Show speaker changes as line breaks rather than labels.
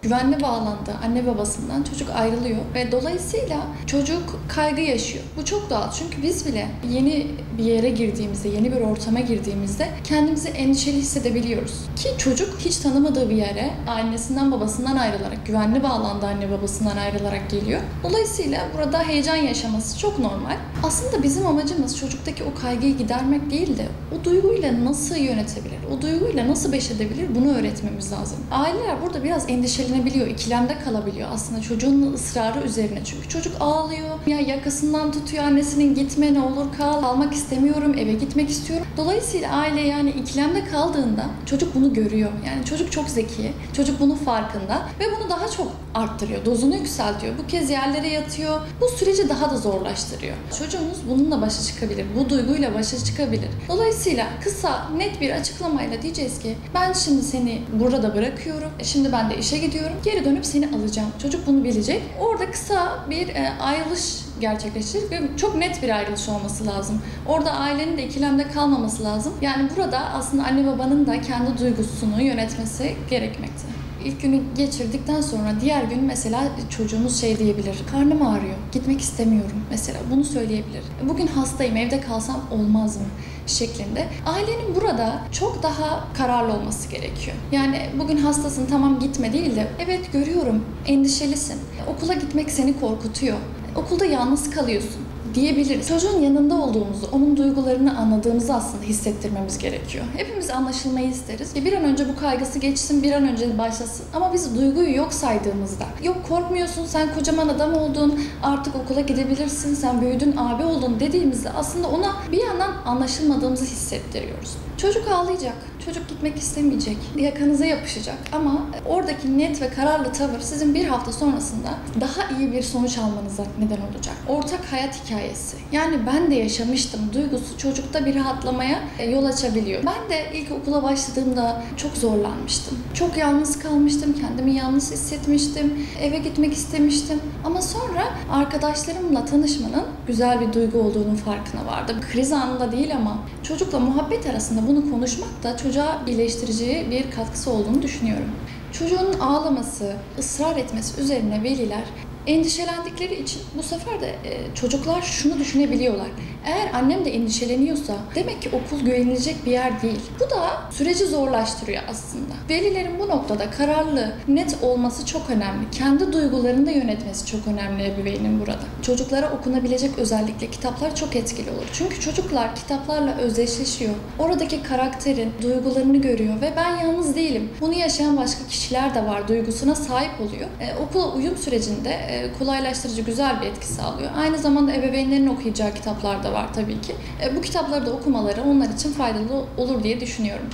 güvenli bağlandığı anne babasından çocuk ayrılıyor ve dolayısıyla çocuk kaygı yaşıyor. Bu çok doğal çünkü biz bile yeni bir yere girdiğimizde, yeni bir ortama girdiğimizde kendimizi endişeli hissedebiliyoruz. Ki çocuk hiç tanımadığı bir yere annesinden babasından ayrılarak, güvenli bağlandığı anne babasından ayrılarak geliyor. Dolayısıyla burada heyecan yaşaması çok normal. Aslında bizim amacımız çocuktaki o kaygıyı gidermek değil de o duyguyla nasıl yönetebilir, o duyguyla nasıl baş edebilir bunu öğretmemiz lazım. Aileler burada biraz endişelenebiliyor, ikilemde kalabiliyor aslında çocuğun ısrarı üzerine. Çünkü çocuk ağlıyor, ya yakasından tutuyor annesinin gitme ne olur kal, kalmak istemiyorum, eve gitmek istiyorum. Dolayısıyla aile yani ikilemde kaldığında çocuk bunu görüyor. Yani çocuk çok zeki, çocuk bunun farkında ve bunu daha çok arttırıyor, dozunu yükseltiyor. Bu kez yerlere yatıyor, bu süreci daha da zorlaştırıyor. Çocuğunuz bununla başa çıkabilir, bu duyguyla başa çıkabilir. Dolayısıyla kısa, net bir açıklamayla diyeceğiz ki ben şimdi seni burada bırakıyorum, şimdi ben de işe gidiyorum, geri dönüp seni alacağım. Çocuk bunu bilecek. Orada kısa bir ayrılış gerçekleşecek ve çok net bir ayrılış olması lazım. Orada ailenin de ikilemde kalmaması lazım. Yani burada aslında anne babanın da kendi duygusunu yönetmesi gerekmekte. İlk günü geçirdikten sonra diğer gün mesela çocuğumuz şey diyebilir. Karnım ağrıyor, gitmek istemiyorum mesela. Bunu söyleyebilir. Bugün hastayım, evde kalsam olmaz mı? Şeklinde. Ailenin burada çok daha kararlı olması gerekiyor. Yani bugün hastasın tamam gitme değil de evet görüyorum endişelisin. Okula gitmek seni korkutuyor. Okulda yalnız kalıyorsun diyebiliriz. Çocuğun yanında olduğumuzu, onun duygularını anladığımızı aslında hissettirmemiz gerekiyor. Hepimiz anlaşılmayı isteriz. Bir an önce bu kaygısı geçsin, bir an önce başlasın. Ama biz duyguyu yok saydığımızda, yok korkmuyorsun, sen kocaman adam oldun, artık okula gidebilirsin, sen büyüdün, abi oldun dediğimizde aslında ona bir yandan anlaşılmadığımızı hissettiriyoruz. Çocuk ağlayacak, çocuk gitmek istemeyecek, yakanıza yapışacak ama oradaki net ve kararlı tavır sizin bir hafta sonrasında daha iyi bir sonuç almanıza neden olacak. Ortak hayat hikayesi. Yani ben de yaşamıştım duygusu çocukta bir rahatlamaya yol açabiliyor. Ben de ilk okula başladığımda çok zorlanmıştım. Çok yalnız kalmıştım, kendimi yalnız hissetmiştim, eve gitmek istemiştim. Ama sonra arkadaşlarımla tanışmanın güzel bir duygu olduğunun farkına vardım. Kriz anında değil ama çocukla muhabbet arasında bunu konuşmak da çocuğa iyileştirici bir katkısı olduğunu düşünüyorum. Çocuğun ağlaması, ısrar etmesi üzerine veliler endişelendikleri için bu sefer de çocuklar şunu düşünebiliyorlar. Eğer annem de endişeleniyorsa demek ki okul güvenilecek bir yer değil. Bu da süreci zorlaştırıyor aslında. Velilerin bu noktada kararlı, net olması çok önemli. Kendi duygularını da yönetmesi çok önemli ebeveynin burada. Çocuklara okunabilecek özellikle kitaplar çok etkili olur. Çünkü çocuklar kitaplarla özdeşleşiyor. Oradaki karakterin duygularını görüyor ve ben yalnız değilim. Bunu yaşayan başka kişiler de var duygusuna sahip oluyor. Okula uyum sürecinde kolaylaştırıcı güzel bir etki sağlıyor. Aynı zamanda ebeveynlerin okuyacağı kitaplar da var tabii ki. Bu kitapları da okumaları onlar için faydalı olur diye düşünüyorum.